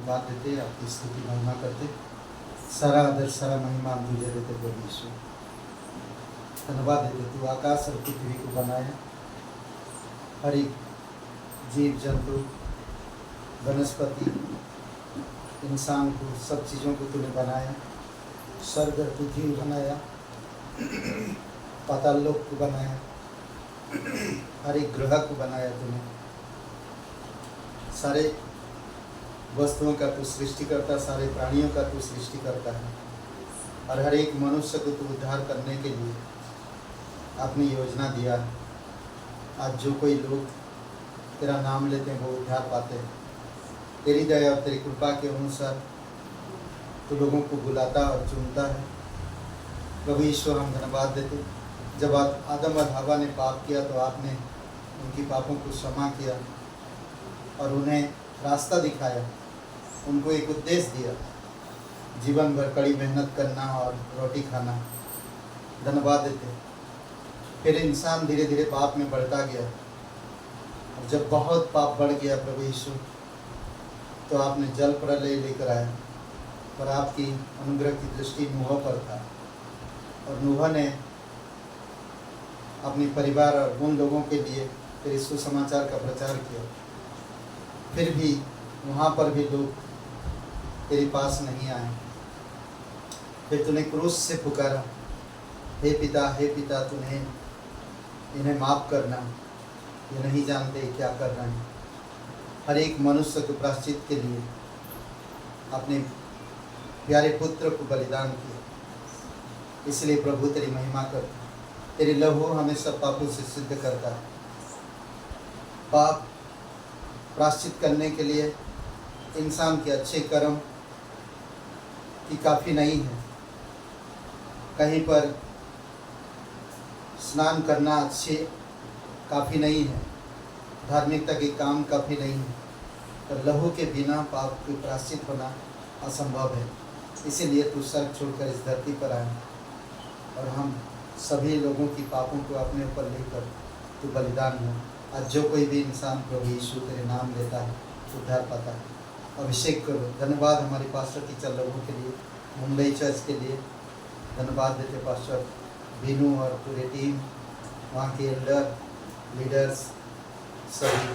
धन्यवाद देते, आपकी स्तुति महिमा करते। सारा आदर सारा महिमा हम तुझे देते प्रभु यीशु। धन्यवाद देते, तू आकाश और पृथ्वी को बनाया, हर एक जीव जंतु, वनस्पति, इंसान को, सब चीज़ों को तूने बनाया। स्वर्ग और पृथ्वी बनाया, पाताल लोक को बनाया, हर एक ग्रह को बनाया तूने। सारे वस्तुओं का तू सृष्टि करता, सारे प्राणियों का तू सृष्टि करता है, और हर एक मनुष्य को तू उद्धार करने के लिए आपने योजना दिया। आज जो कोई लोग तेरा नाम लेते हैं वो उद्धार पाते हैं। तेरी दया और तेरी कृपा के अनुसार तो लोगों को बुलाता और चुनता है। प्रभु ईश्वर, हम धन्यवाद देते। जब आदम और हवा ने पाप किया तो आपने उनकी पापों को क्षमा किया और उन्हें रास्ता दिखाया, उनको एक उद्देश्य दिया, जीवन भर कड़ी मेहनत करना और रोटी खाना। धन्यवाद देते। फिर इंसान धीरे धीरे पाप में बढ़ता गया, और जब बहुत पाप बढ़ गया प्रभु यीशु, तो आपने जल प्रलय लेकर आया, और आपकी अनुग्रह की दृष्टि नूह पर था, और नूह ने अपने परिवार और उन लोगों के लिए तेरे सुसमाचार का प्रचार किया। फिर भी वहाँ पर भी लोग तेरे पास नहीं आए। फिर तूने क्रूस से पुकारा, हे पिता तूने इन्हें माफ़ करना, ये नहीं जानते क्या कर रहे हैं। हर एक मनुष्य को प्रायश्चित के लिए अपने प्यारे पुत्र को बलिदान किया। इसलिए प्रभु तेरी महिमा कर। तेरे लहू हमें सब पापों से सिद्ध करता है। पाप प्रायश्चित करने के लिए इंसान के अच्छे कर्म की काफ़ी नहीं है। कहीं पर स्नान करना अच्छे काफ़ी नहीं है, धार्मिकता के काम काफ़ी नहीं है, पर लहू के बिना पाप की प्रायश्चित होना असंभव है। इसीलिए तू स्वर्ग छोड़कर इस धरती पर आया, और हम सभी लोगों की पापों को अपने ऊपर लेकर तू बलिदान हो। आज जो कोई भी इंसान प्रभु यीशु तेरे नाम लेता है उद्धार पाता है। अभिषेक करो। धन्यवाद हमारे पास्टर टीचर लोगों के लिए, मुंबई चर्च के लिए धन्यवाद देते। पास्टर बीनू और पूरे टीम, वहाँ के एल्डर लीडर्स सभी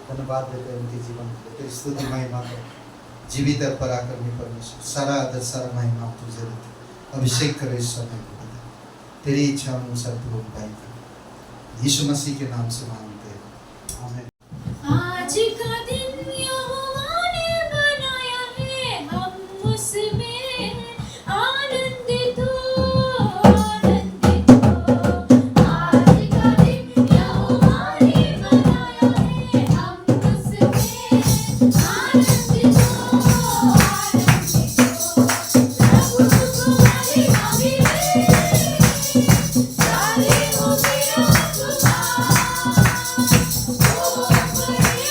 धन्यवाद देते हैं उनके जीवन को। तेरी स्तुति महिमा कर। जीवित और पराक्रमी परमेश्वर, सारा आदर सारा महिमा तुझे देते। अभिषेक करो इस समय को, तेरी इच्छा अनुसार तू उपाय कर। यीशु मसीह के नाम से मांगते हैं, आमीन। आज का दिन यहोवा ने बनाया है, हम उसमें आनंदित हो, आनंदित हो। आज का दिन यहोवा ने बनाया है, हम उसमें आनंदित हो, आनंदित हो। प्रभु को महिमा मिले, सारे हो मेरा खुदा, ओ बड़े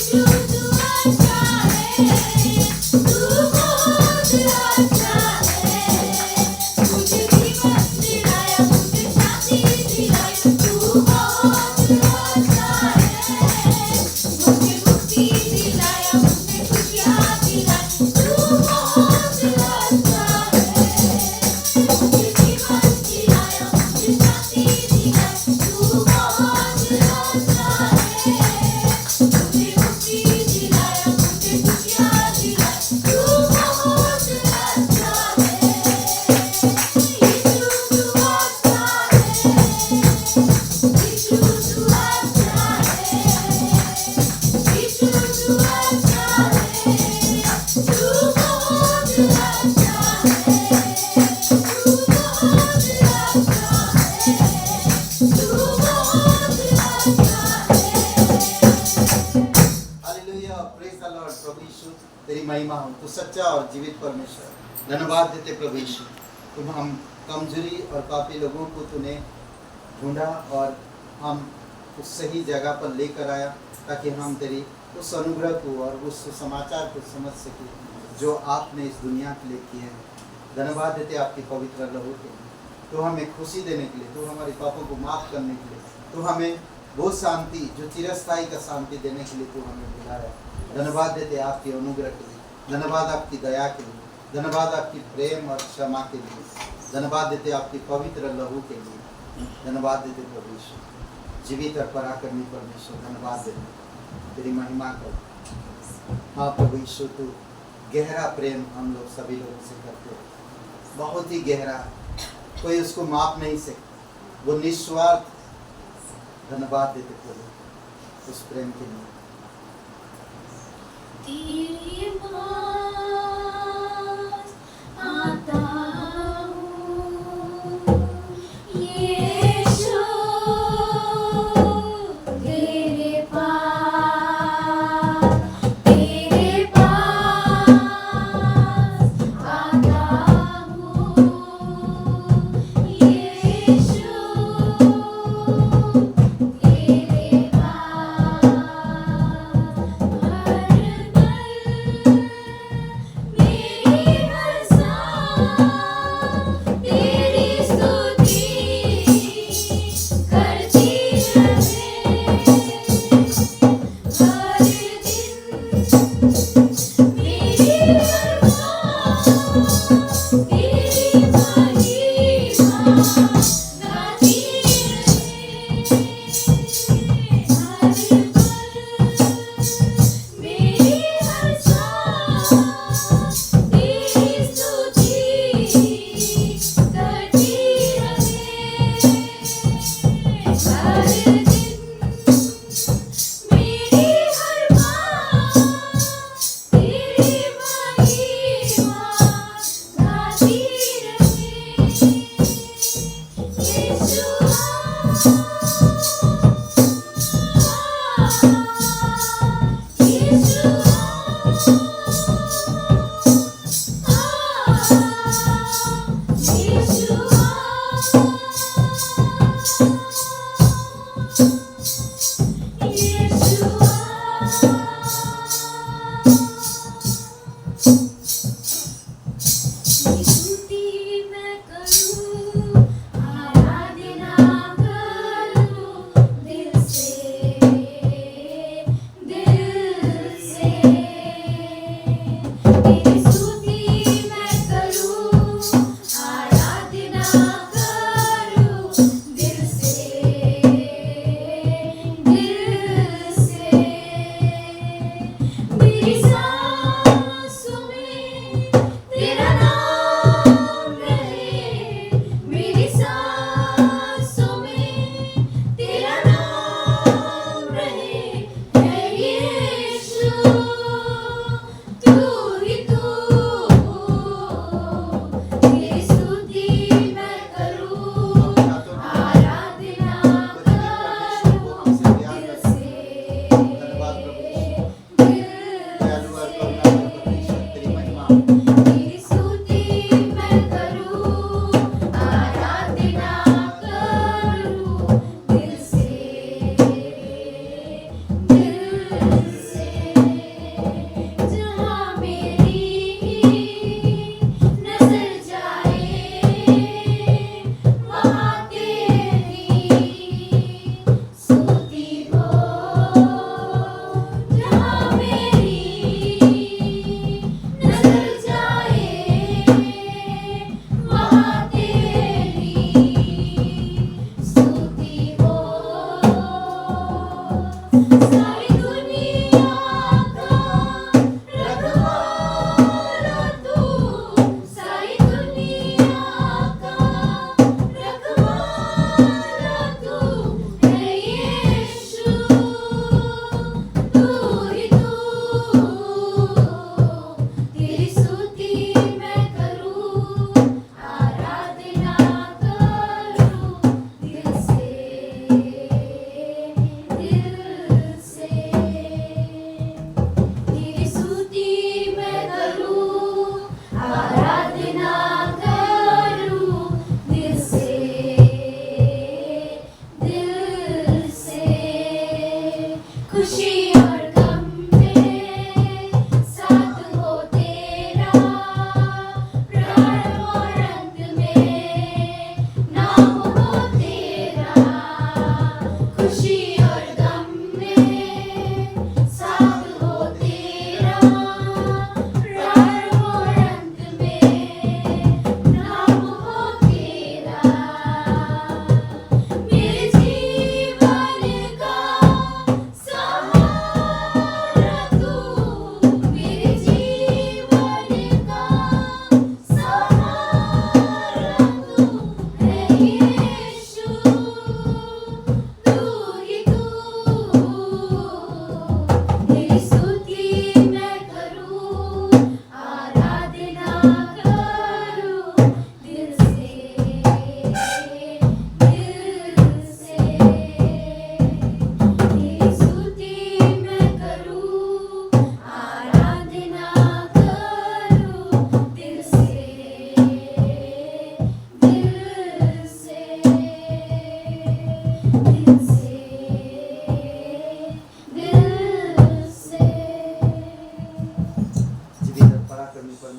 यीशु तू अच्छा है, तू बहुत अच्छा है। मुझे जीवन दिलाया, मुझे शांति दिलाई, तू बहुत अच्छा है। मुझे मुक्ति दिलाया, मुझे खुशियाँ दिलाई, तू बहुत अच्छा है। मुझे जीवन दिलाया, मुझे शांति दिलाई, तू बहुत अच्छा है। मुझे मुक्ति दिलाया, मुझे खुशियाँ दिलाई, तू बहुत अच्छा है। यीशु तू अच्छा है, यीशु तू अच्छा है, यीशु तू अच्छा है, तू बहुत अच्छा है, तू बहुत अच्छा है, तू बहुत अच्छा है। Hallelujah, praise the Lord. प्रभु यीशु तेरी महिमा हो, तू सच्चा और जीवित परमेश्वर। धन्यवाद देते प्रभु यीशु, तुम हम कमजोरी और पापी लोगों को तूने ढूंढा और हम उस सही जगह पर लेकर आया ताकि हम तेरी उस अनुग्रह को और उस समाचार को समझ सके जो आपने इस दुनिया के लिए किए हैं। धन्यवाद देते आपकी पवित्र लहू के लिए, तो हमें खुशी देने के लिए, तो हमारे पापों को माफ करने के लिए, तो हमें वो शांति जो चिरस्थायी का शांति देने के लिए तू हमें बुलाया। धन्यवाद देते आपके अनुग्रह के लिए, धन्यवाद आपकी दया के लिए, धन्यवाद आपकी प्रेम और क्षमा के लिए, धन्यवाद देते आपकी पवित्र लहू के लिए। धन्यवाद देते प्रभु यीशु, जीवित और पराक्रमी परमेश्वर। धन्यवाद देते, तेरी महिमा कर। हाँ प्रभु यीशु, तू गहरा प्रेम हम लोग सभी लोगों से करते हैं, बहुत ही गहरा, कोई उसको माप नहीं सकता, वो निस्वार्थ। धन्यवाद देते प्रभु उस प्रेम के लिए। तेरे पास आता हूँ, यीशु तेरे पास आता हूँ, यीशु तेरे पास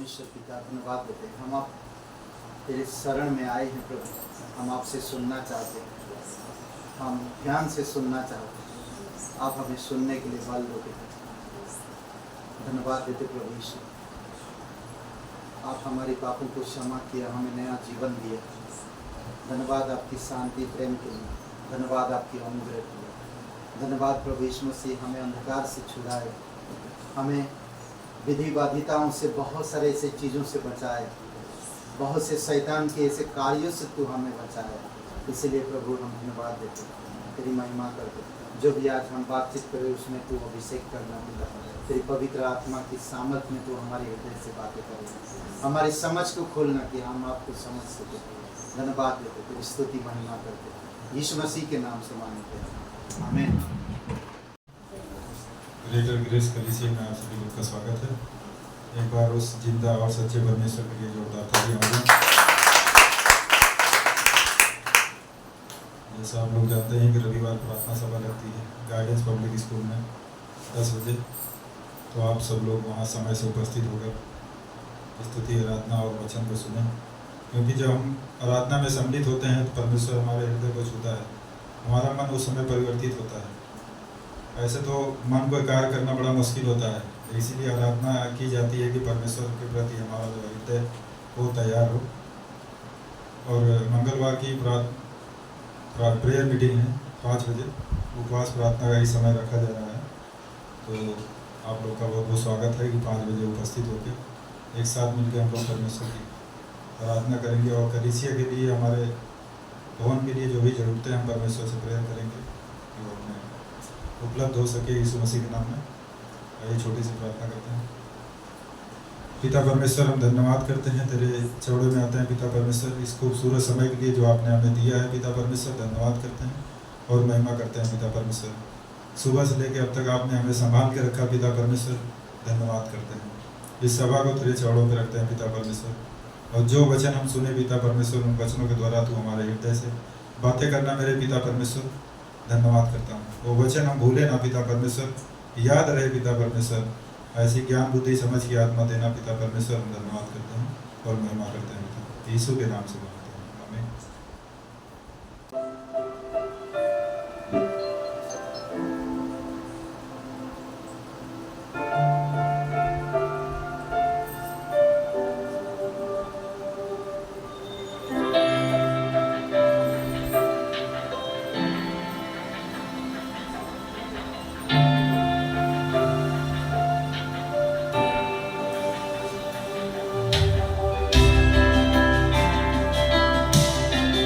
परमेश्वर पिता धन्यवाद देते हैं। हम आप तेरे शरण में आए हैं प्रभु, हम आपसे सुनना चाहते हैं, हम ध्यान से सुनना चाहते हैं। आप हमें सुनने के लिए बल दो पिता। धन्यवाद देते प्रभु यीशु, आप हमारे पापों को क्षमा किया, हमें नया जीवन दिया। धन्यवाद आपकी शांति प्रेम के लिए, धन्यवाद आपकी अनुग्रह के लिए। धन्यवाद प्रभु यीशु मसीह, हमें अंधकार से छुड़ाए, हमें विधि बाधिताओं से, बहुत सारे ऐसे चीज़ों से बचाए, बहुत से शैतान के ऐसे कार्यों से तू हमें बचाए। इसलिए प्रभु हम धन्यवाद देते, तेरी महिमा करते। जो भी आज हम बातचीत करें उसमें तू अभिषेक करना पिता, तेरी पवित्र आत्मा की सामर्थ में तू हमारे हृदय से बातें करे, हमारी समझ को खोलना कि हम आपको समझ सके। धन्यवाद देते, तेरी स्तुति महिमा करते, यीशु मसीह के नाम से मांगते हैं, आमीन। ग्रेटर ग्रेस कलीसिया में आप सभी लोग का स्वागत है। एक बार उस जिंदा और सच्चे परमेश्वर के लिए जोरदार तालियां हो जाएं। जैसा आप लोग जानते हैं कि रविवार प्रार्थना सभा लगती है गाइडेंस पब्लिक स्कूल में 10 बजे, तो आप सब लोग वहाँ समय से उपस्थित होकर स्तुति आराधना और वचन को सुनें, क्योंकि जब हम आराधना में सम्मिलित होते हैं तो परमेश्वर हमारे हृदय को छूता है, हमारा मन उस समय परिवर्तित होता है। ऐसे तो मन को कार्य करना बड़ा मुश्किल होता है, इसीलिए आराधना की जाती है कि परमेश्वर के प्रति हमारा जो हृदय वो तैयार हो। और मंगलवार की प्रेयर मीटिंग है 5 बजे, उपवास प्रार्थना का ही समय रखा जा रहा है। तो आप लोग का बहुत बहुत स्वागत है कि 5 बजे उपस्थित होकर एक साथ मिलकर हम लोग परमेश्वर की आराधना करेंगे और कलीसिया के लिए, हमारे भवन के लिए जो भी ज़रूरतें हम परमेश्वर से प्रेयर करेंगे कि वो हमें उपलब्ध हो सके यीशु मसीह के नाम में। आइए छोटी सी प्रार्थना करते हैं। पिता परमेश्वर, हम धन्यवाद करते हैं, तेरे चौड़े में आते हैं पिता परमेश्वर, इस खूबसूरत समय के लिए जो आपने हमें दिया है पिता परमेश्वर। धन्यवाद करते हैं और महिमा करते हैं पिता परमेश्वर। सुबह से लेकर अब तक आपने हमें संभाल के रखा पिता परमेश्वर, धन्यवाद करते हैं। इस सभा को तेरे चौड़ों पर रखते हैं पिता परमेश्वर, और जो वचन हम सुने पिता परमेश्वर, उन वचनों के द्वारा तू हमारे हृदय से बातें करना मेरे पिता परमेश्वर। धन्यवाद करता हूँ, वो वचन हम भूले ना पिता परमेश्वर, याद रहे पिता परमेश्वर। ऐसी ज्ञान बुद्धि समझ की आत्मा देना पिता परमेश्वर। हम धन्यवाद करते हैं और महिमा करते हैं पिता, यीशु के नाम से मांगते हैं, आमीन। Thank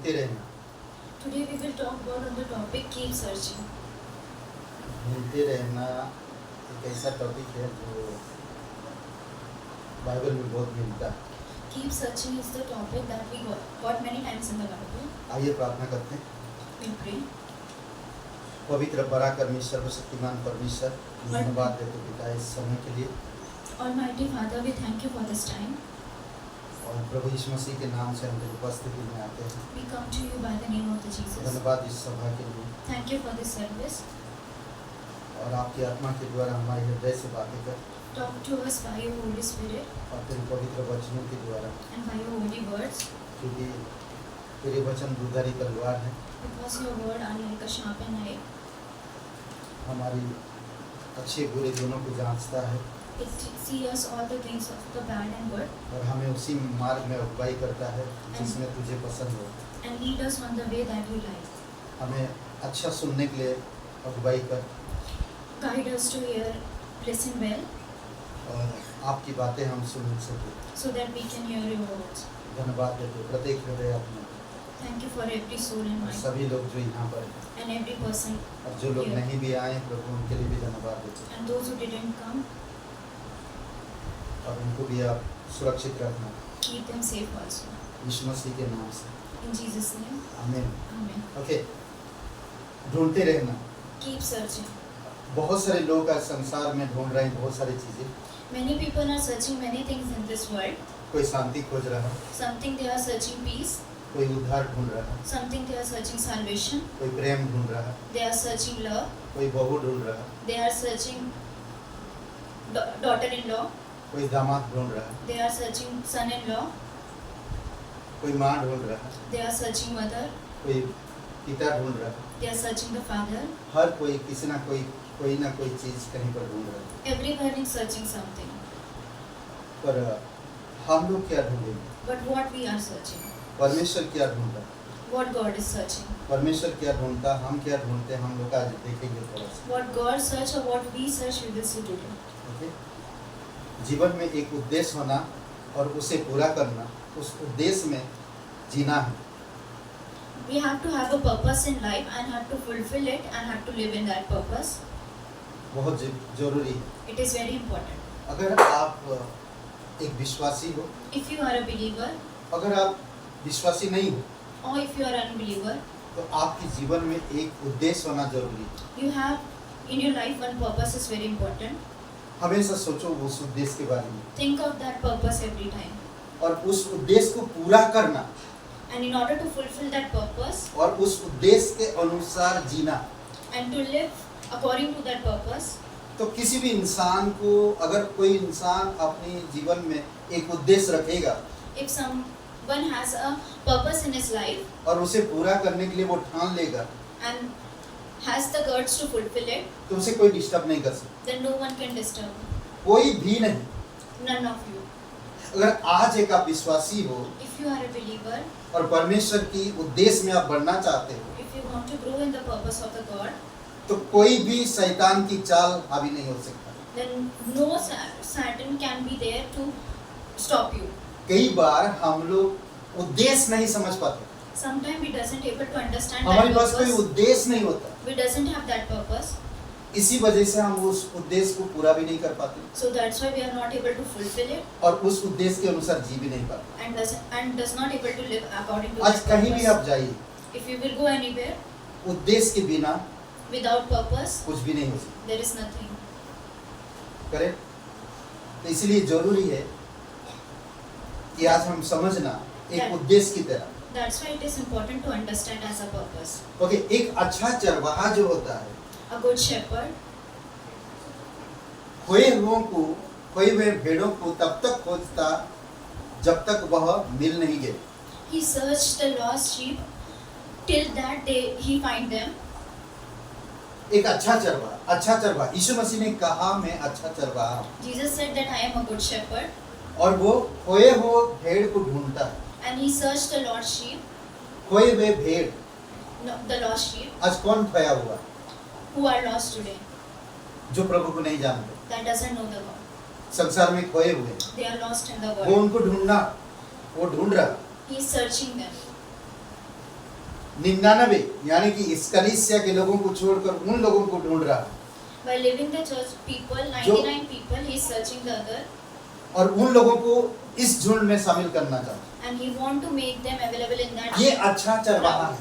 ढूंढते रहना। Today we will talk about on the topic keep searching. ढूंढते रहना एक ऐसा टॉपिक है जो बाइबल में बहुत मिलता है। Keep searching is the topic that we got many times in the Bible. आइए प्रार्थना करते हैं। We pray. पवित्र पराक्रमी सर्वशक्तिमान परमेश्वर, धन्यवाद देते पिता इस समय के लिए, Almighty Father, we thank you for this time. और प्रभु यीशु मसीह के नाम से हम तेरी उपस्थिति में आते हैं। We come to you by the name of the Jesus. धन्यवाद इस सभा के लिए, Thank you for this service. और आपकी आत्मा के द्वारा हमारे हृदय से बातें कर, Talk to us by your Holy Spirit और तेरे पवित्र वचनों के द्वारा, and by your holy words, क्योंकि तेरे वचन दुधारी तलवार है, because your word are like a sharpened knife. हमारी अच्छे बुरे दोनों को जांचता है It sees us all the things of the bad and good और हमें उसी मार्ग में अगुवाई करता है जिसमें तुझे पसंद हो। and lead us on the way that you like. हमें अच्छा सुनने के लिए अगुवाई कर Guide us to hear, listen well, और आपकी बातें हम सुन सकें। so that we can hear your words. धन्यवाद देते प्रत्येक हृदय अपने Thank you for every soul in और mind सभी लोग जो यहाँ पर हैं and every person और जो लोग here. नहीं भी आए प्रभु उनके लिए भी धन्यवाद देते And those who didn't come, और उनको भी आप सुरक्षित रखना keep them safe also. यीशु मसीह के नाम से, In Jesus' name, आमीन। Amen. ओके, ढूंढते रहना। Keep searching. बहुत सारे लोग आज संसार में ढूंढ रहे हैं बहुत सारी चीजें। Many people are searching many things in this world. कोई शांति खोज रहा है, Something they are searching peace, कोई उद्धार ढूंढ रहा है, something they are searching salvation, कोई प्रेम ढूंढ रहा है, they are searching love, कोई बहू ढूंढ रहा है, they are searching daughter-in-law, कोई दामाद ढूंढ रहा है, they are searching son-in-law, कोई माँ ढूंढ रहा है, they are searching mother, कोई पिता ढूंढ रहा है। they are searching the father. हर कोई किसी ना कोई चीज कहीं पर ढूंढ रहा है। Everyone is searching something. पर हम लोग क्या ढूंढेंगे? But what we are searching? परमेश्वर क्या ढूंढता है? What God is searching? परमेश्वर क्या ढूंढता, हम क्या ढूंढते हैं, हम लोग आज देखेंगे थोड़ा सा। What God search or what we search, we will see today. Okay? जीवन में एक उद्देश्य होना और उसे पूरा करना, उस उद्देश्य में जीना है। We have to have a purpose in life and have to fulfill it and have to live in that purpose. बहुत जरूरी है। It is very important. अगर आप एक विश्वासी हो, If you are a believer अगर आप विश्वासी नहीं हो, or if you are an unbeliever, तो आपके जीवन में एक उद्देश्य होना जरूरी है। you have in your life one purpose is very important. हमेशा सोचो उस उद्देश्य के बारे में Think of that purpose every time. और उस उद्देश्य को पूरा करना And in order to fulfill that purpose और उस उद्देश्य के अनुसार जीना। and to live according to that purpose, तो किसी भी इंसान को, अगर कोई इंसान अपने जीवन में एक उद्देश्य रखेगा if someone has a purpose in his life और उसे पूरा करने के लिए वो ठान लेगा, and has the guts to fulfill it, तो उसे कोई डिस्टर्ब नहीं कर सकता, then no one can disturb you. कोई भी नहीं। None of you. अगर आज एक आप विश्वासी हो If you are a believer, और परमेश्वर की उद्देश्य में आप बढ़ना चाहते हो, if you want to grow in the purpose of the God, तो कोई भी शैतान की चाल हावी नहीं हो सकता। then no Satan can be there to stop you. कई बार हम लोग उद्देश्य नहीं समझ पाते, Sometimes we doesn't able to understand हमारे that पास कोई purpose. उद्देश्य नहीं होता, We doesn't have that purpose. इसी वजह से हम उस उद्देश्य को पूरा भी नहीं कर पाते So that's why we are not able to fulfill it और उस उद्देश्य के अनुसार जी भी नहीं पाते। and does not able to live according to आज that कहीं भी purpose. आप जाइए, If you will go anywhere उद्देश्य के बिना without purpose, कुछ भी नहीं हो सकता। there is nothing. करेक्ट? तो इसलिए जरूरी है कि आज हम समझना एक उद्देश्य की तरह। That's why it is important to understand as a purpose. Okay, एक अच्छा चरवाहा जो होता है, A good shepherd खोए हुए भेड़ों को तब तक खोजता जब तक वह मिल नहीं गए। he searched the lost sheep till that day he find them. एक अच्छा चरवाहा, यीशु मसीह ने कहा मैं अच्छा चरवाहा हूं, Jesus said that I am a good shepherd, और वो खोए हुए भेड़ को ढूंढता है। and he searched the lost sheep, खोए हुए भेड़, no, the lost sheep आज कौन खोया हुआ? who are lost today, जो प्रभु को नहीं जानते, that doesn't know the God. संसार में खोए हुए, They are lost in the वो world. उनको ढूंढना, वो ढूंढ रहा। He is searching them. 99 यानी कि इस कलीसिया के लोगों को छोड़कर उन लोगों को ढूंढ रहा है By leaving the church people, 99 people, he is searching the other, और उन लोगों को इस झुंड में शामिल करना चाहता है। and he want to make them available in that. ये अच्छा चरवाहा है,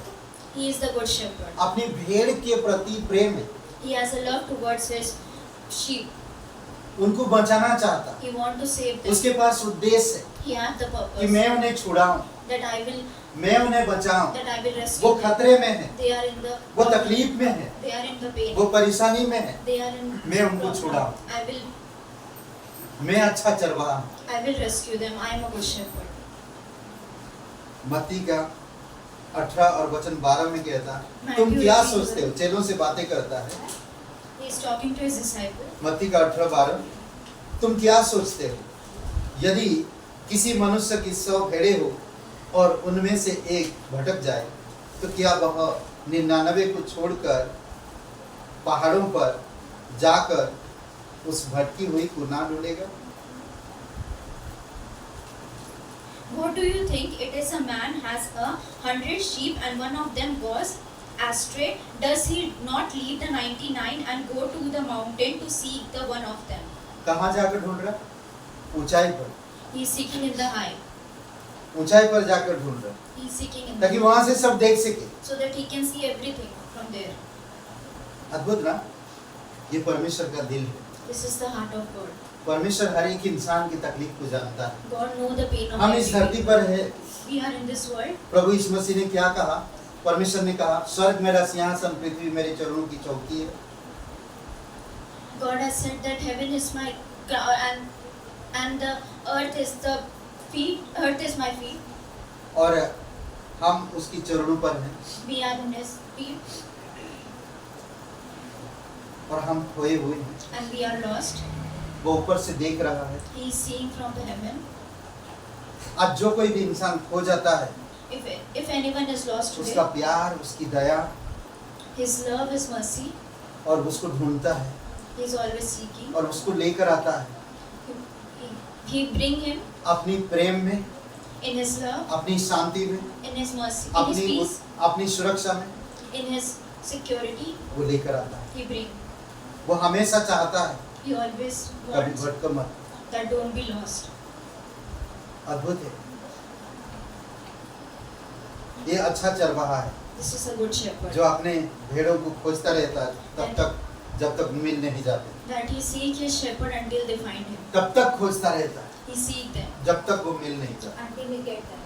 He is the good shepherd. अपनी भेड़ के प्रति प्रेम है, He has a love towards his sheep. उनको बचाना चाहता है, He want to save them. उसके पास उद्देश्य है He has the कि purpose मैं उन्हें छुड़ाऊं, that I will मैं बचाऊं। rescue वो them. खतरे में है, They are in the वो तकलीफ में है, they are in the pain. वो परेशानी में है, They are in मैं उनको छुड़ाऊं। मैं अच्छा चरवाहा हूं। I will rescue them. I am a good shepherd. मत्ती का 18 और वचन 12 में कहता है, तुम क्या सोचते हो? चेलों से बातें करता है। He is talking to his disciple. मत्ती का 18-12, तुम क्या सोचते हो? यदि किसी मनुष्य की 100 भेड़ें हो और उनमें से एक भटक जाए, तो क्या वह 99 को छोड़कर पहाड़ों पर जाकर उस भटकी हुई को ना ढूंढेगा? What do you think? It is a man has 100 sheep and one of them goes astray. Does he not leave the 99 and go to the mountain to seek the one of them? कहाँ जाकर ढूंढ रहा? ऊंचाई पर, He is seeking in the high. ऊंचाई पर जाकर ढूंढ रहा, He is seeking in ताकि the वहां से सब देख सके। so that he can see everything from there. अद्भुत ना? ये परमेश्वर का दिल है। This is the heart of God. परमेश्वर हर एक इंसान की तकलीफ को जानता है। God knows the pain of हम इस every धरती people. पर है, We are in this world. प्रभु यीशु मसीह ने क्या कहा? परमेश्वर ने कहा, स्वर्ग मेरा सिंहासन, पृथ्वी मेरे चरणों की चौकी है। God has said that heaven is my and the earth is the feet. Earth is my feet. और हम उसकी चरणों पर हैं We are in His feet और हम खोए हुए हैं। and we are lost. वो ऊपर से देख रहा है। He is seeing from the heaven. आज जो कोई भी इंसान खो जाता है, If anyone is lost उसका today, प्यार, उसकी दया His love, His mercy, और उसको ढूंढता है He is always seeking. और उसको लेकर आता है He bring him अपनी प्रेम में, in His love, अपनी शांति में, in His mercy, in His peace, अपनी सुरक्षा में in His security. वो लेकर आता है। He bring. वो हमेशा चाहता है He always कभी wants भटको मत। that don't be lost. अद्भुत है, ये अच्छा चरवाहा है This is a good shepherd. जो अपने भेड़ों को खोजता रहता है तब तक जब तक मिल नहीं जाते, That he seek his shepherd until they find him. तब तक खोजता रहता है He seek them जब तक वो मिल नहीं जाते। until he get them.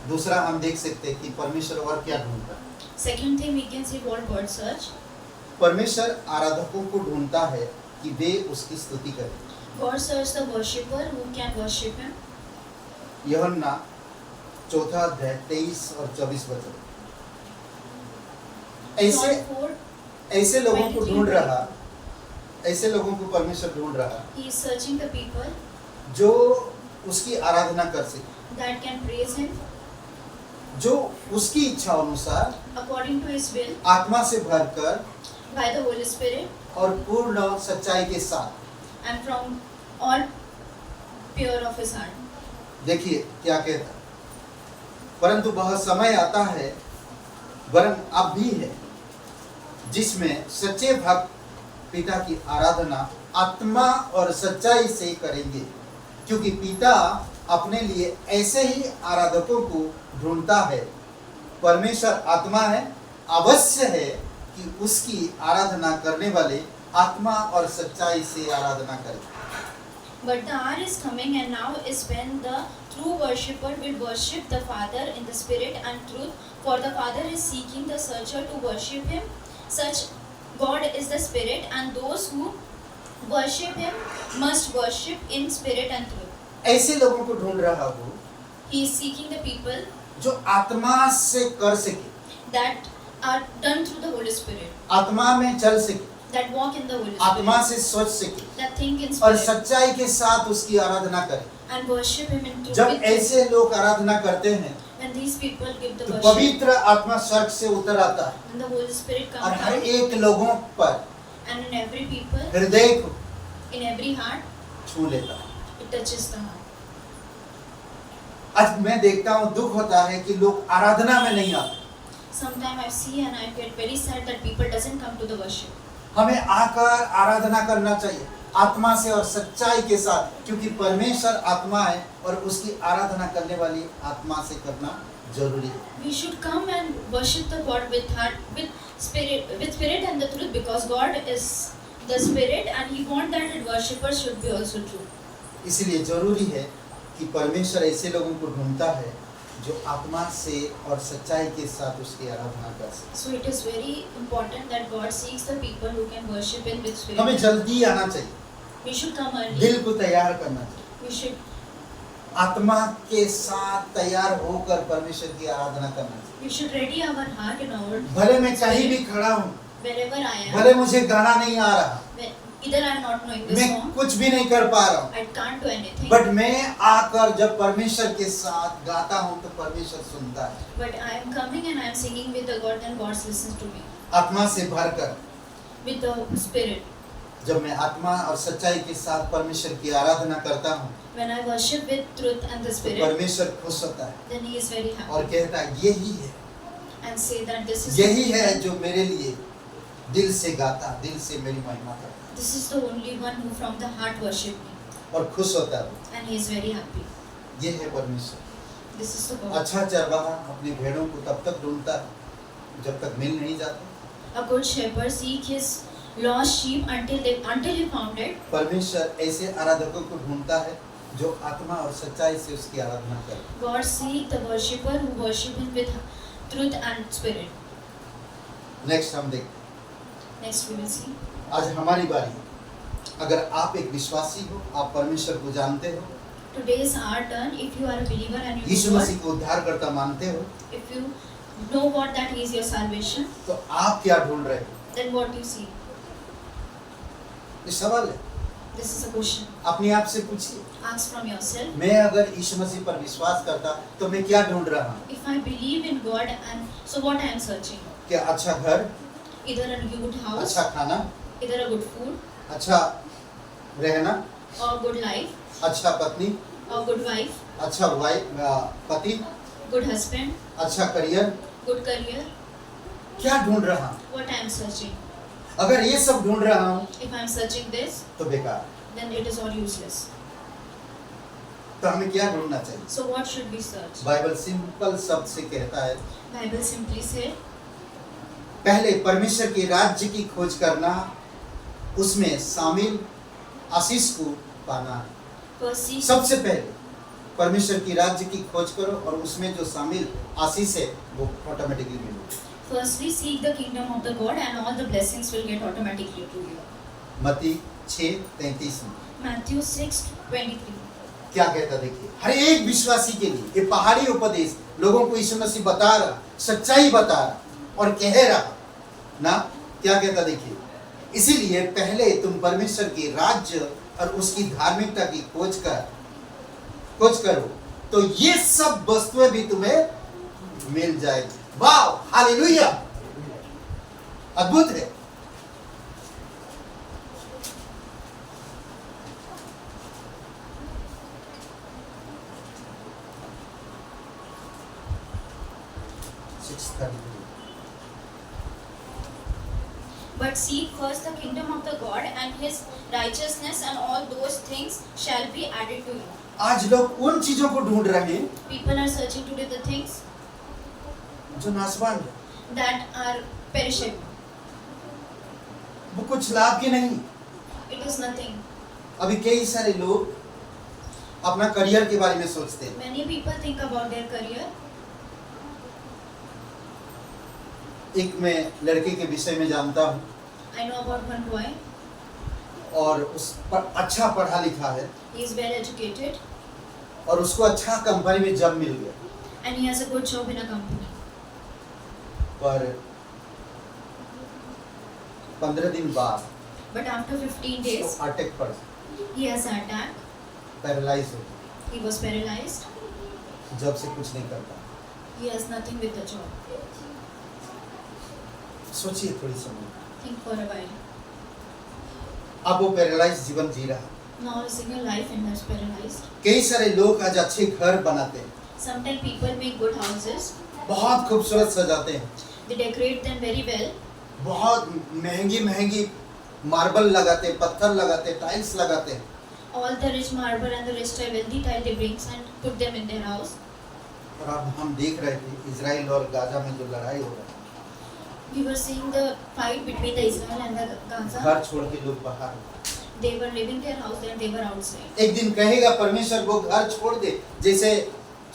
दूसरा हम देख सकते हैं कि परमेश्वर और क्या ढूंढता है। Second thing we can see what God search. परमेश्वर आराधकों को ढूंढता है कि वे उसकी स्तुति करें। God search the worshipper who can worship him. यूहन्ना 4 अध्याय 23 और 24 वचन। ऐसे John 4, ऐसे लोगों को ढूंढ रहा, ऐसे लोगों को परमेश्वर ढूंढ रहा he is searching the people जो उसकी आराधना कर सके, that can praise him जो उसकी इच्छा अनुसार according to his will आत्मा से भरकर by the Holy Spirit और पूर्ण सच्चाई के साथ। and from all pure of his heart. देखिए क्या कहता है, परंतु वह समय आता है, वरन अब भी है, जिसमें सच्चे भक्त पिता की आराधना आत्मा और सच्चाई से करेंगे, क्योंकि पिता अपने लिए ऐसे ही आराधकों को ढूंढता है। परमेश्वर आत्मा है, अवश्य है कि उसकी आराधना करने वाले आत्मा और सच्चाई से आराधना करें। But the hour is coming and now is when the true worshipper will worship the Father in the Spirit and truth, for the Father is seeking the searcher to worship him. Such God is the Spirit, and those who worship him must worship in spirit and truth. ऐसे लोगों को ढूंढ रहा हो He is seeking the people जो आत्मा से कर सके, that are done through the Holy Spirit, आत्मा में चल सके, that walk in the Holy आत्मा Spirit, से सोच सके that think in और spirit सच्चाई के साथ उसकी आराधना करें। and worship him in truth. जब with ऐसे लोग आराधना करते हैं When these people give the तो worship, पवित्र आत्मा स्वर्ग से उतर आता है and the Holy Spirit और comes हर down, एक लोगों पर and in every people, हृदय को in every heart, छू लेता है। it touches the heart. आज मैं देखता हूँ, दुख होता है कि लोग आराधना में नहीं आते। Sometimes I see and I get very sad that people doesn't come to the worship. हमें आकर आराधना करना चाहिए आत्मा से और सच्चाई के साथ, क्योंकि परमेश्वर आत्मा है और उसकी आराधना करने वाली आत्मा से करना जरूरी है। We should come and worship the God with heart, with spirit and the truth, because God is the spirit and He wants that worshippers should be also true. इसलिए जरूरी है कि परमेश्वर ऐसे लोगों को ढूंढता है जो आत्मा से और सच्चाई के साथ उसकी आराधना कर सके। So it is very important that God seeks the people who can worship Him with spirit. हमें जल्दी आना चाहिए, We should come early. दिल को तैयार करना चाहिए, We should आत्मा के साथ तैयार होकर परमेश्वर की आराधना करना चाहिए। we should ready our heart in our भले मैं कहीं भी खड़ा हूँ, wherever I am. भले मुझे गाना नहीं आ रहा, Either I am not knowing the मैं song, कुछ भी नहीं कर पा रहा हूँ, I can't do anything. But मैं आकर जब परमेश्वर के साथ गाता हूँ तो परमेश्वर सुनता है। But I am coming and I am singing with the God, then God listens to me आत्मा से भरकर with the spirit. जब मैं आत्मा और सच्चाई के साथ परमेश्वर की आराधना करता हूँ When I worship with truth and the तो spirit, परमेश्वर खुश होता है then He is very happy और कहता है यही है, and say that this is यही है जो मेरे लिए दिल से गाता, दिल से मेरी महिमा करता this is the only one who from the heart worship me, और खुश होता है। and He is very happy. ये है परमेश्वर। This is the God. अच्छा चरवाहा अपनी भेड़ों को तब तक ढूंढता है जब तक मिल नहीं जाता। A good shepherd seek his lost sheep until he found it. परमेश्वर ऐसे आराधकों को ढूंढता है जो आत्मा और सच्चाई से उसकी आराधना करे। God seek the worshipper who worship Him with truth and spirit. Next हम देखते Next we will see. आज हमारी बारी है। अगर आप एक विश्वासी हो, आप परमेश्वर को जानते हो, Today is our turn. If you are a believer and you Yeshu know Masih God, को उद्धारकर्ता मानते हो, if you know God that He is your salvation, तो आप क्या ढूंढ रहे हो? then what you see? ये सवाल है, This is a question. अपने आप से पूछिए। Ask from yourself. मैं अगर यीशु मसीह पर विश्वास करता तो मैं क्या ढूंढ रहा हूँ? If I believe in God, and so what I am searching? क्या अच्छा घर, Either a good house, अच्छा खाना, either a good food, अच्छा रहना, or good life, अच्छा पत्नी, or good wife, अच्छा पति, good husband, अच्छा करियर, good career. क्या ढूंढ रहा हूँ? What I am searching. अगर ये सब ढूंढ रहा हूँ If I am searching this, तो बेकार। then it is all useless. तो हमें क्या ढूंढना चाहिए? So what should we search? Bible simple शब्द से कहता है, Bible simply say, पहले परमेश्वर के राज्य की खोज करना, उसमें शामिल आशीष को पाना। first seek, सबसे पहले परमेश्वर की राज्य की खोज करो और उसमें जो शामिल आशीष है वो ऑटोमेटिकली मिलेगी। firstly seek the kingdom of the God, and all the blessings will get automatically to you. मत्ती 6:33 में Matthew 6:23. क्या कहता देखिए, हर एक विश्वासी के लिए ये पहाड़ी उपदेश लोगों को यीशु मसीह बता रहा, सच्चाई बता रहा और कह रहा ना, क्या कहता देखिए, इसीलिए पहले तुम परमेश्वर के राज्य और उसकी धार्मिकता की खोज करो तो ये सब वस्तुएं भी तुम्हें मिल जाएगी। वाह, हालेलुया, अद्भुत है। But seek first the kingdom of the God and His righteousness, and all those things shall be added to you. आज लोग उन चीजों को ढूंढ रहे हैं People are searching today the things जो नाशवान है, that are perishable. वो कुछ लाभ की नहीं। It is nothing. अभी कई सारे लोग अपना करियर के बारे में सोचते हैं। Many people think about their career. एक मैं लड़के के विषय में जानता हूँ I know about one boy. और उस पर अच्छा पढ़ा लिखा है He is well educated और उसको अच्छा कंपनी में जॉब मिल गया, and he has a good job in a company. पर 15 दिन बाद But after 15 days, उसको अटैक पड़, he has an attack. Paralyse हो, He was paralyzed. जॉब से कुछ नहीं करता। He has nothing with the job. सोचिए थोड़ी समय, Think for a while. अब वो पैरालाइज जीवन जी रहा है। Now a single life and is paralyzed. कई सारे लोग आज अच्छे घर बनाते हैं, Sometimes people make good houses. बहुत खूबसूरत सजाते हैं, They decorate them very well. बहुत महंगी महंगी मार्बल लगाते हैं, पत्थर लगाते हैं, टाइल्स लगाते हैं। All the rich marble and the rich wealthy tile they bring and put them in their house. और अब हम देख रहे थे इजराइल और गाजा में जो लड़ाई हो रहा है, We were seeing the fight between the Israel and the Gaza. घर छोड़ के लोग बाहर हो। They were leaving their house and they were outside. एक दिन कहेगा परमेश्वर वो घर छोड़ दे, जैसे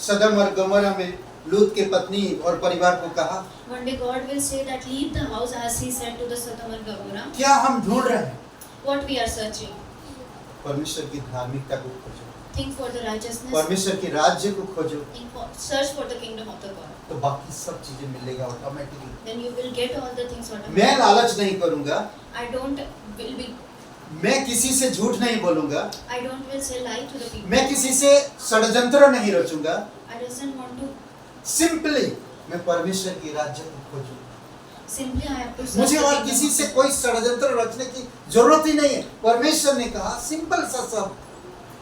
सदम और गमोरा में लूत के पत्नी और परिवार को कहा। One day God will say that leave the house as He said to the Sodom and Gomorrah. क्या हम ढूंढ रहे हैं? What we are searching. परमेश्वर की धार्मिकता को खोजो, Think for the righteousness. परमेश्वर के राज्य को खोजो, Search for the kingdom of the God. तो बाकी सब चीजें मिलेगा automatically. Then you will get all the things automatically. मैं लालच नहीं करूंगा, I don't will be. मैं किसी से झूठ नहीं बोलूंगा, I don't will say lie to the people. मैं किसी से षड्यंत्र नहीं रचूंगा। I doesn't want to. Simply मैं परमेश्वर की राज्य को खोजूं। Simply I have to. search मुझे the और kingdom किसी of से God. कोई षड्यंत्र रचने की जरूरत ही नहीं है। परमेश्वर ने कहा सिंपल सा शब्द,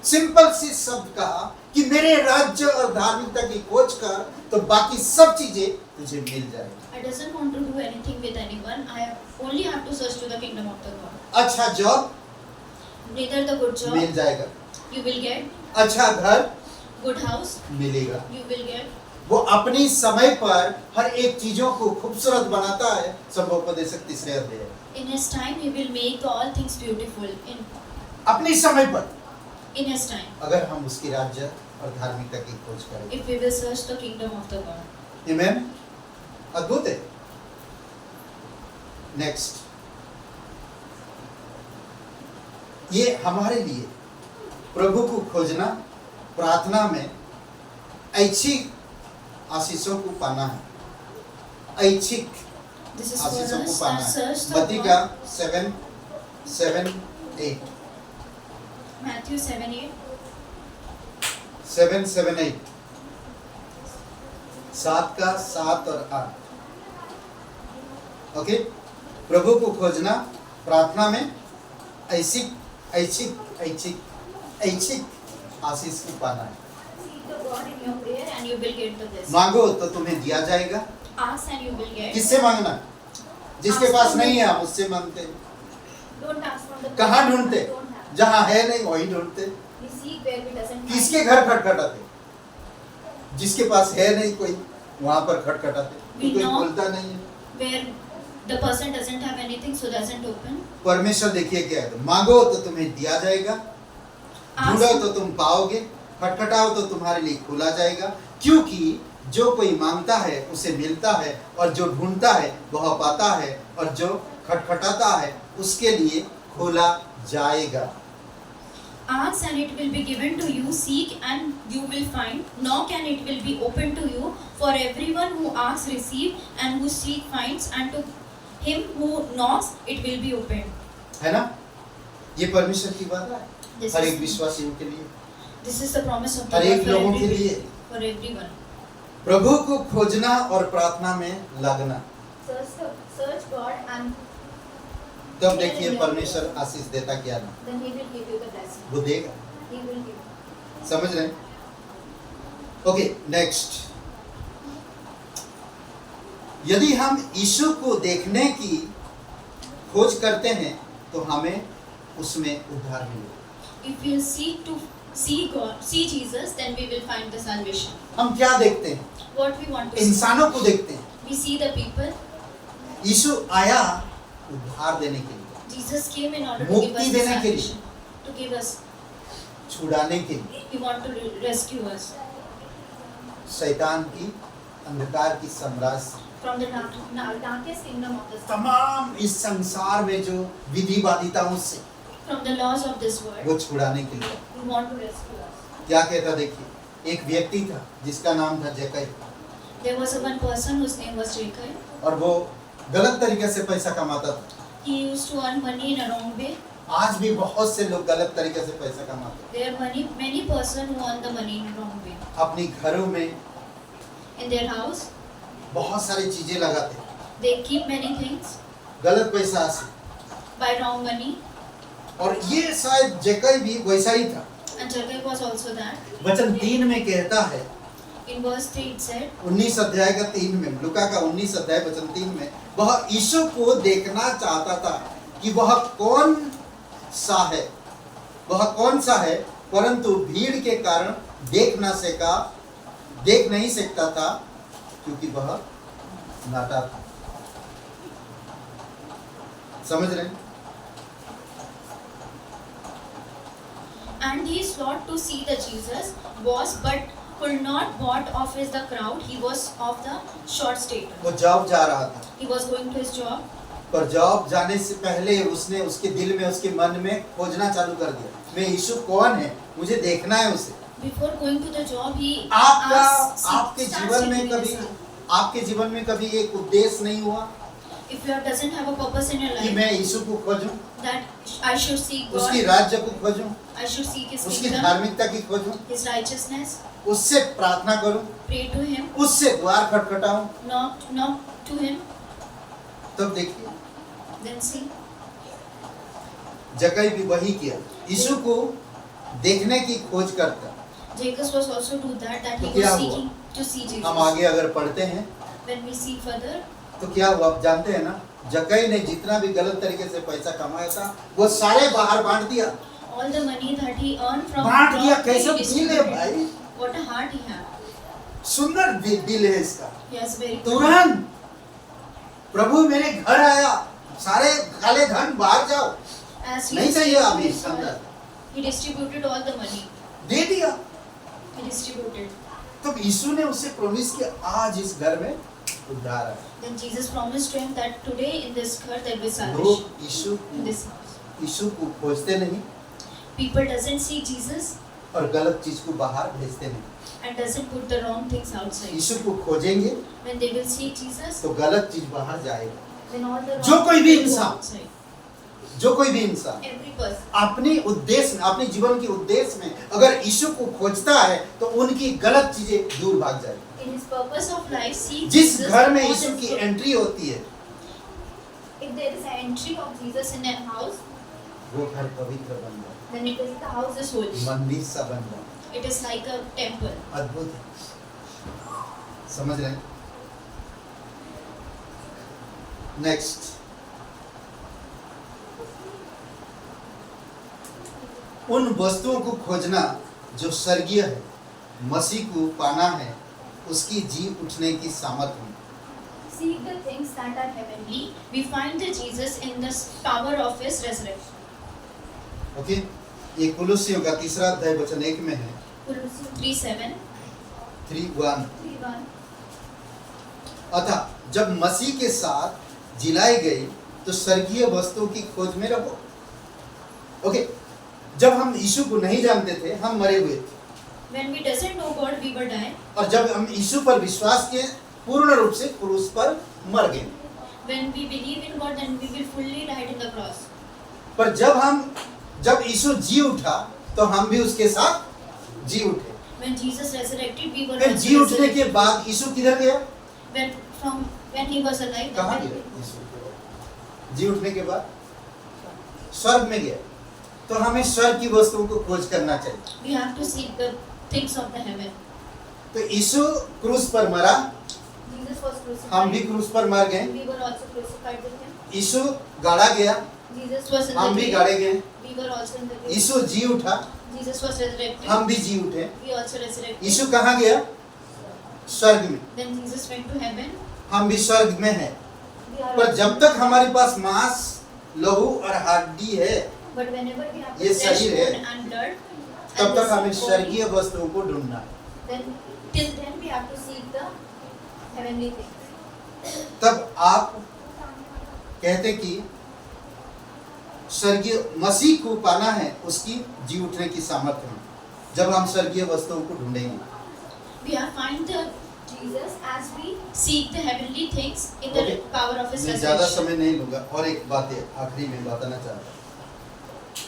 सिंपल सी शब्द कहा कि मेरे राज्य और धार्मिकता की खोज कर, तो बाकी सब चीजें तुझे मिल जाएगी। I doesn't want to do anything with anyone. Only have to search to the kingdom of the God. अच्छा job Neither the good job मिल जाएगा, you will get, अच्छा घर good house मिलेगा। you will get. वो अपनी समय पर हर एक चीजों को खूबसूरत बनाता है। संभवोपदेशक 3 अध्याय। In His time He will make all things beautiful. अपनी समय पर In His time, अगर हम उसकी राज्य और धार्मिकता की खोज करें। if we will search the kingdom of the God. आमेन। अद्भुत है। नेक्स्ट, ये हमारे लिए प्रभु को खोजना, प्रार्थना में ऐच्छिक आशीषों को पाना है। ऐच्छिक This is for आशीषों को us पाना that है। search the मत्ती का God. 7:7-8 Matthew 7:8. 7:7-8 7 का 7 और 8। ओके, प्रभु को खोजना, प्रार्थना में ऐच्छिक ऐच्छिक ऐच्छिक ऐच्छिक आशीष को पाना है। Seek the God in your prayer and you will get the blessing. मांगो तो तुम्हें दिया जाएगा। Ask and you will get. किससे मांगना? जिसके Ask पास from नहीं the- है हम उससे मांगते हैं। Don't ask from the. कहाँ ढूंढते? Don't have. जहाँ है नहीं वही ढूंढते। We seek where we doesn't. find. किसके घर खटखटाते? जिसके पास है नहीं कोई, वहां पर खटखटाते। We कोई know. बोलता नहीं है। Where the person doesn't have anything, so doesn't open. परमेश्वर देखिए क्या है, मांगो तो तुम्हें दिया जाएगा, ढूंढो Ask. तो तुम पाओगे, खटखटाओ तो तुम्हारे लिए खोला जाएगा। क्योंकि जो कोई मांगता है उसे मिलता है, और जो ढूंढता है वह पाता है, और जो खटखटाता है उसके लिए खोला जाएगा। Ask and it will be given to you. Seek and you will find. Knock and it will be opened to you. For everyone who asks receive, and who seek finds, and to him who knocks it will be opened. है ना? ये परमेश्वर की बात है This हर एक is, विश्वासियों के लिए, this is the promise of the her Lord एक for लोगों के everyone. लिए। For everyone. प्रभु को खोजना और प्रार्थना में लगना, Search God and तब देखिए परमेश्वर आशीष देता क्या ना, then He will give you the blessing. वो देगा। He will give. समझ रहे हैं? ओके, नेक्स्ट, यदि हम यीशु को देखने की खोज करते हैं तो हमें उसमें उद्धार मिलेगा। If we seek to see God, see Jesus, then we will find the salvation. हम क्या देखते हैं? What we want to see. इंसानों को देखते हैं। We see the people. यीशु आया उद्धार देने के लिए, Jesus came in order to give मुक्ति us the देने के लिए, salvation. To give us. छुड़ाने के लिए He want to rescue us शैतान की अंधकार की साम्राज्य से, from the darkest kingdom of this, तमाम इस संसार में जो विधिवादिताओं से, from the laws of this world. वो छुड़ाने के लिए। He want to rescue us. क्या कहता देखिए, एक व्यक्ति था जिसका नाम था जक्कई, There was one person whose name was Jacob. और वो गलत तरीके से पैसा कमाता था। He used to earn money in a wrong way. आज भी बहुत से लोग गलत तरीके से पैसा कमाते There are many person who earn the money in a wrong way. हैं। अपनी घरों में In their house, बहुत सारी चीजें लगाते हैं, they keep many things गलत पैसा से। by wrong money. और ये शायद जक्कई भी वैसा ही था। And Jacob was also that. वचन 3 में कहता है, In verse 3 it said, 19 अध्याय का 3 में, लुका का 19 अध्याय वचन 3 में, वह यीशु को देखना चाहता था कि वह कौन सा है, परंतु भीड़ के कारण देख नहीं सकता था, क्योंकि वह नाटा था। समझ रहे हैं? and he sought to see the Jesus was, but could not bought of his the crowd. He was of the short stature. वो जॉब जा रहा था, He was going to his job, पर जॉब जाने से पहले उसने उसके दिल में, उसके मन में खोजना चालू कर दिया, मैं यीशु कौन है, मुझे देखना है उसे। before going to the job he आपके starts जीवन में seeking कभी, his son. आपके जीवन में कभी एक उद्देश्य नहीं हुआ If you doesn't have a purpose in your कि life, मैं यीशु को खोजूं, that I should seek उसकी God, राज्य को खोजूं, I should seek His उसकी kingdom, धार्मिकता की खोजूं, His righteousness, उससे प्रार्थना करूं, pray to Him, उससे द्वार खटखटाऊं, knock to Him, तब देखिए then see. जक्कई भी वही किया, यीशु को देखने की खोज करता। Jacob was also do that तो he क्या was हुआ? seeking to see Jesus. हम आगे अगर पढ़ते हैं When we see further, तो क्या हुआ, आप जानते हैं ना, जक्कई ने जितना भी गलत तरीके से पैसा कमाया था वो सारे बाहर बांट दिया। all the money that he earned from बांट दिया, wrong, कैसा he दिल है distributed. भाई, What a heart he had. सुंदर दिल है इसका। He has very good. तुरंत प्रभु मेरे घर आया, सारे काले धन बाहर जाओ, As he नहीं was चाहिए taking अभी his अंदर, wealth, he distributed all the money. दे दिया। He distributed. तो यीशु ने उसे प्रॉमिस किया, आज इस घर में उद्धार है। Then Jesus promised to him that today in this घर there will be salvation लोग यीशु in this house. यीशु को खोजते नहीं People doesn't see Jesus और गलत चीज को बाहर भेजते नहीं। and doesn't put the wrong things outside. यीशु को खोजेंगे When they will see Jesus, तो गलत चीज बाहर जाएगा। then all the जो wrong कोई भी things will go इंसान, outside. जो कोई भी इंसान Every person. अपने उद्देश्य में, अपने जीवन के उद्देश्य में अगर यीशु को खोजता है तो उनकी गलत चीजें दूर भाग जाएगी। In his purpose of life, see जिस Jesus. घर में all यीशु is की good. एंट्री होती है If there is an entry of Jesus in a house, वो घर पवित्र बन जाता then it is the house is holy. है, मंदिर सा बन जाता It is like a temple. है, अद्भुत है। समझ रहे हैं? नेक्स्ट, उन वस्तुओं को खोजना जो स्वर्गीय है, मसीह को पाना है, उसकी जी उठने की सामर्थ्य है। Seek the things that are heavenly. We find the Jesus in the power of his resurrection. Okay, ये कुलुस्सियों का 3 अध्याय वचन 1 में है, Colossians 3:7. 3:1। 3:1. अतः जब मसीह के साथ जिलाई गई तो स्वर्गीय वस्तुओं की खोज में रहो। ओके, जब हम यीशु को नहीं जानते थे हम मरे हुए थे, When we doesn't know God, we were dying. और जब हम यीशु पर विश्वास किए पूर्ण रूप से क्रूस पर मर गए। When we believe in God, then we will fully die in the cross. पर जब यीशु जी उठा तो हम भी उसके साथ जी उठे। When Jesus resurrected, we were फिर also जी उठने के resurrected. बाद यीशु किधर गया? When he was alive, कहाँ then गया यीशु? जी उठने के बाद स्वर्ग में गया। तो हमें स्वर्ग की वस्तुओं को खोज करना चाहिए। we have to seek the things of the heaven. तो यीशु क्रूस पर मरा, Jesus was crucified. हम भी क्रूस पर मर गए। We were also crucified with him. यीशु गाड़ा गया, Jesus was in हम the भी grave. गाड़े गए। We were also in the grave. यीशु जी उठा, Jesus was resurrected. हम भी जी उठे। We also resurrected. यीशु कहाँ गया? स्वर्ग में। Then Jesus went to heaven. हम भी स्वर्ग में हैं। We are पर also जब तक हमारे पास मांस, लहू और हड्डी है, But whenever we have ये the flesh, शरीर है, bone and blood, तब and तक this हमें body, स्वर्गीय वस्तुओं को ढूंढना है। then till then we have to seek the heavenly things. तब आप कहते कि स्वर्गीय मसीह को पाना है, उसकी जी उठने की सामर्थ्य है। जब हम स्वर्गीय वस्तुओं को ढूंढेंगे, We have find the Jesus as we seek the heavenly things in the Okay. power of his मैं ज्यादा resurrection. समय नहीं लूंगा। और एक बात है आखिरी में बताना चाहता हूं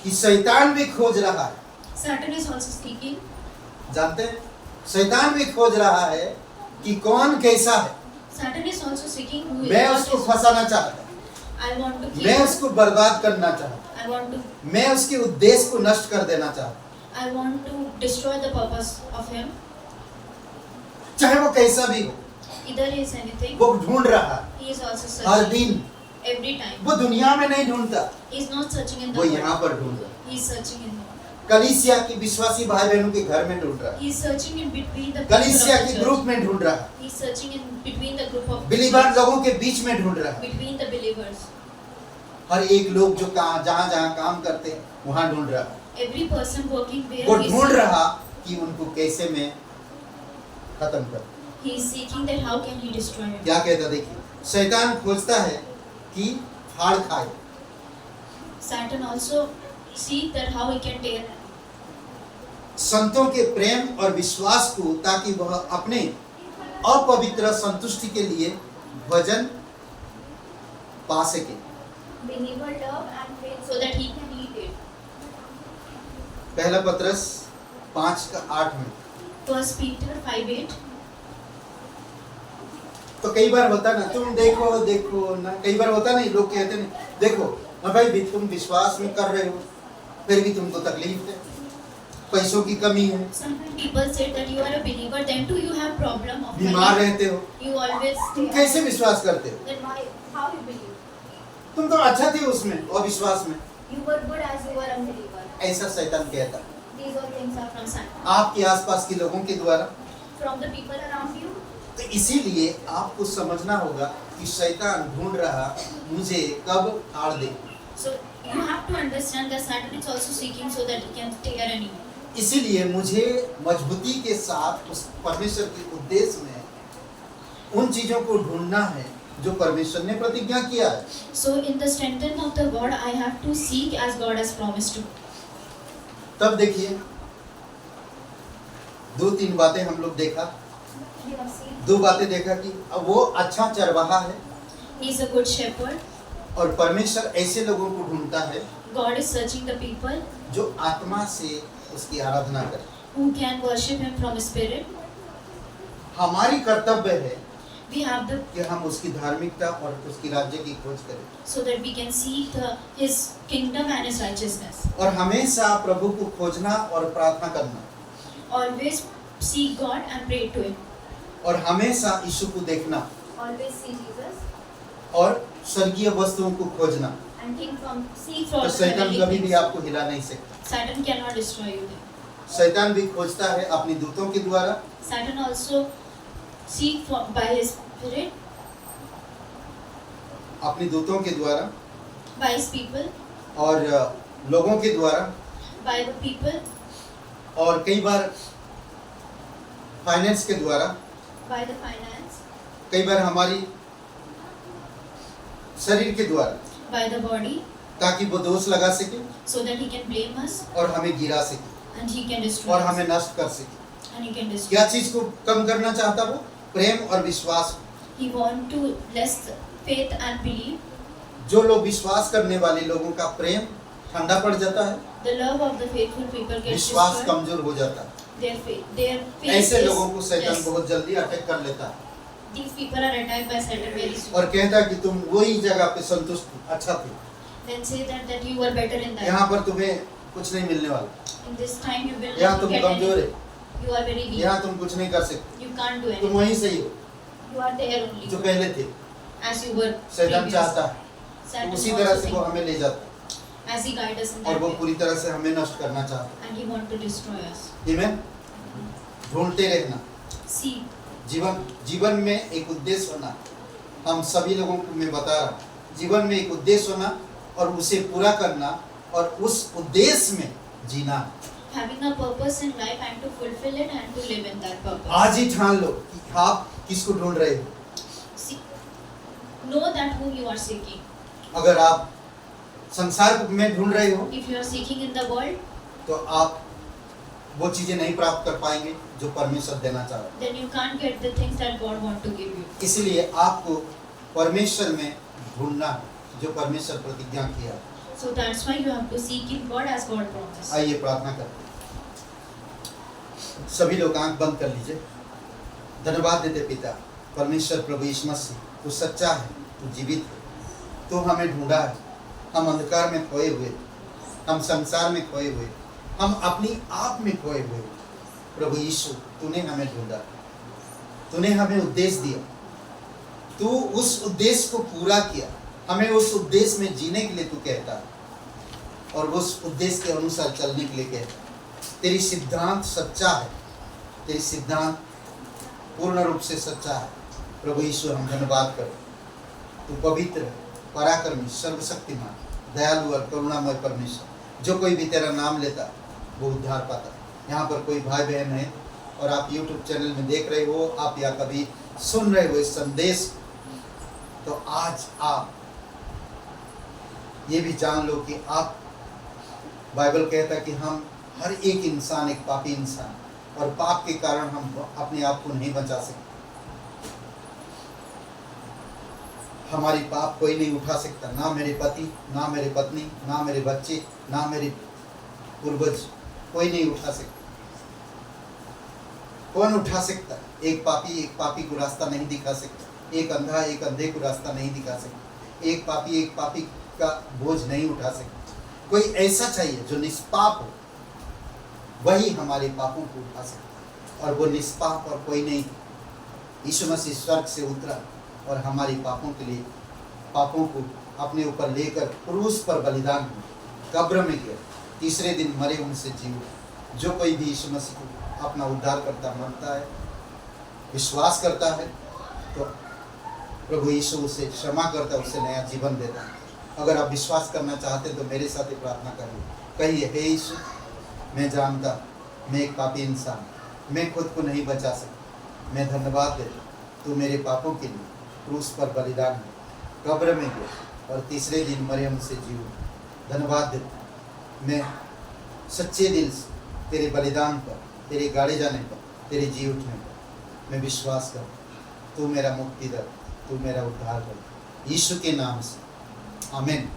कि शैतान भी खोज रहा है। Satan is also seeking. जानते हैं, शैतान भी खोज रहा है कि कौन कैसा है। Satan is also seeking who मैं God उसको is. फंसाना चाहता हूं, I want to मैं kill. उसको बर्बाद करना चाहता हूं, I want to. मैं उसके उद्देश्य को नष्ट कर देना चाहता हूं। I want to destroy the purpose of him. चाहे वो कैसा भी हो, Either he is anything, वो ढूंढ रहा है he is also her searching दिन। every time. वो दुनिया में नहीं ढूंढता, He is not searching in the वो world. यहाँ पर ढूंढ रहा है। He is searching in the कलीसिया की विश्वासी भाई बहनों के घर में ढूंढ रहा है, He is searching in between the people कलीसिया of के the ग्रुप church. में ढूंढ रहा है, He is searching in between the group of believer believers, लोगों के बीच में ढूंढ रहा है। between the believers. हर एक लोग जो जहाँ जहाँ काम करते हैं वहाँ ढूंढ रहा है। Every person working where वो he is ढूंढ seeking- रहा कि उनको कैसे मैं खत्म कर। he is seeking that how can he destroy him. क्या कहता देखिए, शैतान खोजता है कि फाड़ खाए, Satan also seek that how he can tear संतों के प्रेम और विश्वास को, ताकि वह अपने अपवित्र संतुष्टि के लिए भजन पा सके। believer love and faith so that he can eat it. पहला पत्रस 5:8 में। First Peter 5:8. तो कई बार होता ना, तुम देखो देखो ना, कई बार होता नहीं, लोग कहते नहीं देखो ना भाई भी तुम विश्वास में कर रहे हो फिर भी तुमको तकलीफ है, पैसों की कमी है, Sometimes people say that you are a believer, then too you have problem of बीमार money. रहते हो, You always तुम stay. कैसे विश्वास करते हो? Then why? How you believe? तुम तो अच्छा थे उसमें अविश्वास में। You were good as you were unbeliever. ऐसा शैतान कहता। These all things are from Satan. आपके आसपास के लोगों के द्वारा। From the people around you. तो इसीलिए आपको समझना होगा कि शैतान ढूंढ रहा मुझे कब फाड़ दे। So you have to understand that Satan is also seeking so that he can tear an you. इसीलिए मुझे मजबूती के साथ उस परमेश्वर के उद्देश्य में उन चीजों को ढूंढना है जो परमेश्वर ने प्रतिज्ञा किया है। So in the strengthening of the word, I have to seek as God has promised to. तब देखिए 2-3 बातें हम लोग देखा, You have seen. 2 बातें देखा कि अब वो अच्छा चरवाहा है He is a good shepherd. और परमेश्वर ऐसे लोगों को ढूंढता है God is searching the people जो आत्मा से उसकी आराधना करें। who can worship Him from Spirit. हमारी कर्तव्य है We have the कि हम उसकी धार्मिकता और उसकी राज्य की खोज करें so that we can seek His kingdom and His righteousness. और हमेशा प्रभु को खोजना और प्रार्थना करना Always seek God and pray to Him. और हमेशा यीशु को देखना Always see Jesus और स्वर्गीय वस्तुओं को खोजना। and seek तो for शैतान heavenly कभी भी things. आपको हिला नहीं सकता। Satan cannot destroy you. शैतान भी खोजता है अपनी दूतों के द्वारा, Satan also seek for by His Spirit, अपनी दूतों के द्वारा by His people, और लोगों के द्वारा, by the people, और कई बार फाइनेंस के द्वारा, by the finance, कई बार हमारी शरीर के द्वारा, by the body, ताकि वो दोष लगा सके so that He can blame us और हमें गिरा सके and He can destroy और us हमें नष्ट कर सके। and He can destroy. क्या चीज को कम करना चाहता वो? प्रेम और विश्वास। He want to bless faith and belief. जो लोग विश्वास करने वाले लोगों का प्रेम ठंडा पड़ जाता है, The love of the faithful people gets विश्वास destroyed. कमजोर हो जाता है। Their faith ऐसे is लोगों को शैतान less. बहुत जल्दी अटैक कर लेता है These people are attacked by Satan very soon. और कहता है कि तुम वही जगह पे संतुष्ट हो, अच्छा थे, Then say that you were better in that. यहाँ पर तुम्हें कुछ नहीं मिलने वाला, In this time you will यहाँ not तुम get कमजोर any. है, You are very weak. यहाँ तुम कुछ नहीं कर सकते, You can't do तुम anything. वहीं सही हो You are there only. जो पहले थे। As you were शैतान previous. चाहता है Satan उसी wants तरह to से वो think. हमें ले जाता है As he guides us in और that वो way. पूरी तरह से हमें नष्ट करना चाहता And he wants to destroy us. है। आमीन। ढूंढते रहना, See, जीवन में एक उद्देश्य होना। हम सभी लोगों को मैं बता रहा हूँ, जीवन में एक उद्देश्य होना और उसे पूरा करना और उस उद्देश्य में जीना। having a purpose in life and to fulfill it and to live in that purpose. आज ही ठान लो कि आप किसको ढूंढ रहे हो। See, know that whom you are seeking. अगर आप संसार में ढूंढ रहे हो If you are seeking in the world, तो आप वो चीजें नहीं प्राप्त कर पाएंगे जो परमेश्वर देना चाह रहा है। then you can't get the things that God want to give you. इसलिए आपको परमेश्वर में ढूंढना है जो परमेश्वर प्रतिज्ञा किया। So that's why you have to seek in God as God promised. आइए प्रार्थना करते हैं। सभी लोग आंख बंद कर लीजिए। धन्यवाद देते पिता परमेश्वर प्रभु यीशु मसीह, तू सच्चा है, तू जीवित है, तू हमें ढूंढा है। हम अंधकार में खोए हुए, हम संसार में खोए हुए, हम अपनी आप में खोए हुए। प्रभु यीशु तूने हमें ढूंढा, तूने हमें उद्देश्य दिया, तू उस उद्देश्य को पूरा किया, हमें उस उद्देश्य में जीने के लिए तू कहता है और उस उद्देश्य के अनुसार चलने के लिए कहता है। तेरी सिद्धांत सच्चा है, तेरी सिद्धांत पूर्ण रूप से सच्चा है। प्रभु यीशु हम धन्यवाद करें, तू पवित्र, पराक्रमी, सर्वशक्तिमान, दयालु और करुणामय परमेश्वर। जो कोई भी तेरा नाम लेता वो उद्धार पाता। यहाँ पर कोई भाई बहन है और आप YouTube चैनल में देख रहे हो, आप या कभी सुन रहे हो इस संदेश, तो आज आप ये भी जान लो कि आप, बाइबल कहता कि हम हर एक इंसान एक पापी इंसान, और पाप के कारण हम अपने आप को नहीं बचा सकते। हमारी पाप कोई नहीं उठा सकता, ना मेरे पति, ना मेरे पत्नी, ना मेरे बच्चे, ना मेरे पूर्वज, कोई नहीं उठा सकता। कौन उठा सकता? एक पापी को रास्ता नहीं दिखा सकता। एक अंधा एक अंधे को रास्ता नहीं दिखा सकता। एक पापी का बोझ नहीं उठा सकता। कोई ऐसा चाहिए जो निष्पाप हो, वही हमारे पापों को उठा सकता, और वो निष्पाप और कोई नहीं। यीशु मसीह स्वर्ग से उतरा और हमारी पापों के लिए, पापों को अपने ऊपर लेकर क्रूस पर बलिदान हुआ, कब्र में गया, तीसरे दिन मरे उनसे जी उठा। जो कोई भी यीशु मसीह को अपना उद्धार करता मानता है, विश्वास करता है, तो प्रभु यीशु उसे क्षमा करता है, उसे नया जीवन देता है। अगर आप विश्वास करना चाहते हैं तो मेरे साथ ही प्रार्थना करिए, कहिए, हे यीशु, मैं जानता मैं एक पापी इंसान, मैं खुद को नहीं बचा सकता, मैं धन्यवाद देता, तू मेरे पापों के लिए क्रूस पर बलिदान हुआ, कब्र में गया और तीसरे दिन मरे उनसे जी उठा। धन्यवाद देता, मैं सच्चे दिल से तेरे बलिदान पर, तेरे गाड़े जाने पर, तेरे जी उठने पर मैं विश्वास करता, तू मेरा मुक्तिदाता, तू मेरा उद्धार कर, यीशु के नाम से, आमीन।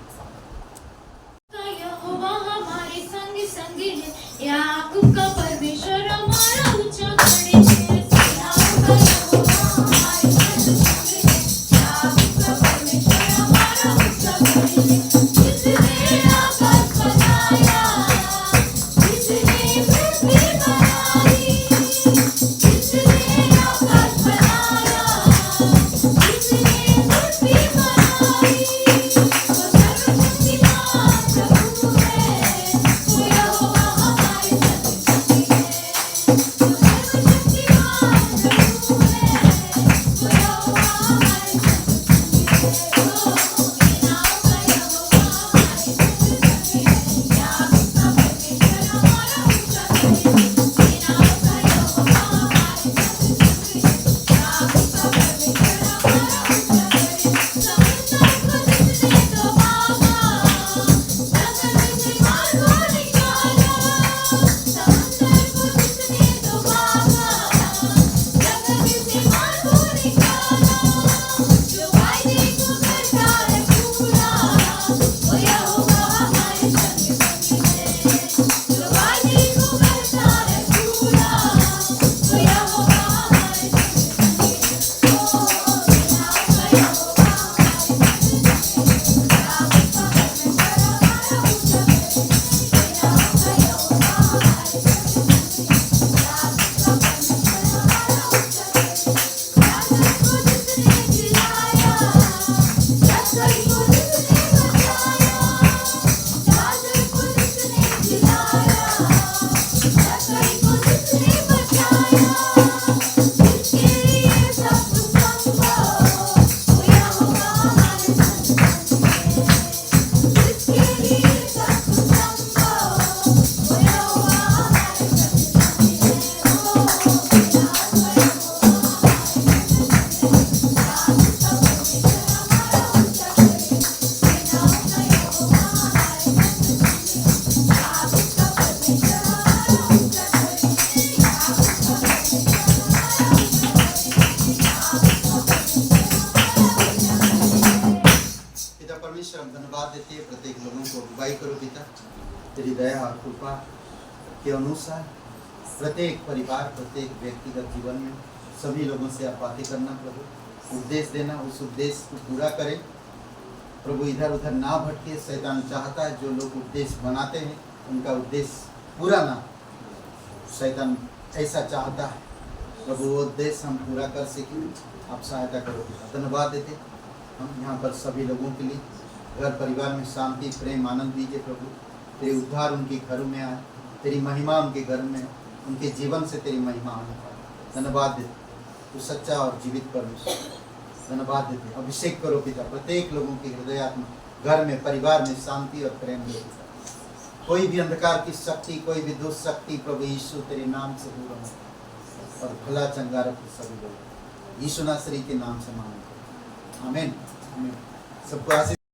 यहोवा हमारे संग संग है, याकूब का परमेश्वर हमारा ऊंचा गढ़ है। यहोवा हमारे संग संग है, याकूब का परमेश्वर हमारा ऊंचा गढ़ है। जिसने आकाश बनाया, जिसने पृथ्वी बनाई, जिसने आकाश बनाया, जिसने पृथ्वी बनाई, तेरी दया और कृपा के अनुसार प्रत्येक परिवार, प्रत्येक व्यक्तिगत जीवन में सभी लोगों से आप बातें करना प्रभु, उपदेश देना, उस उद्देश्य को पूरा करें प्रभु। इधर उधर ना भटके। शैतान चाहता है जो लोग उद्देश्य बनाते हैं उनका उद्देश्य पूरा ना, शैतान ऐसा चाहता है। प्रभु वो उद्देश्य हम पूरा कर सकें, आप सहायता करो पिता। धन्यवाद देते हम यहाँ पर सभी लोगों के लिए, घर परिवार में शांति प्रेम आनंद दीजिए प्रभु। तेरे उद्धार उनके घरों में आए, तेरी महिमा उनके घर में, उनके जीवन से तेरी महिमा आने पाए। धन्यवाद देते तू सच्चा और जीवित परमेश्वर। धन्यवाद देते, अभिषेक करो पिता प्रत्येक लोगों के हृदय आत्मा घर में परिवार में शांति और प्रेम दे पिता। कोई भी अंधकार की शक्ति, कोई भी दुष्ट शक्ति प्रभु यीशु तेरे नाम से दूर हो और भला चंगा रखे सभी लोग यीशु नासरी के नाम से मांगते हैं। आमीन। आमीन। सबको आशीष।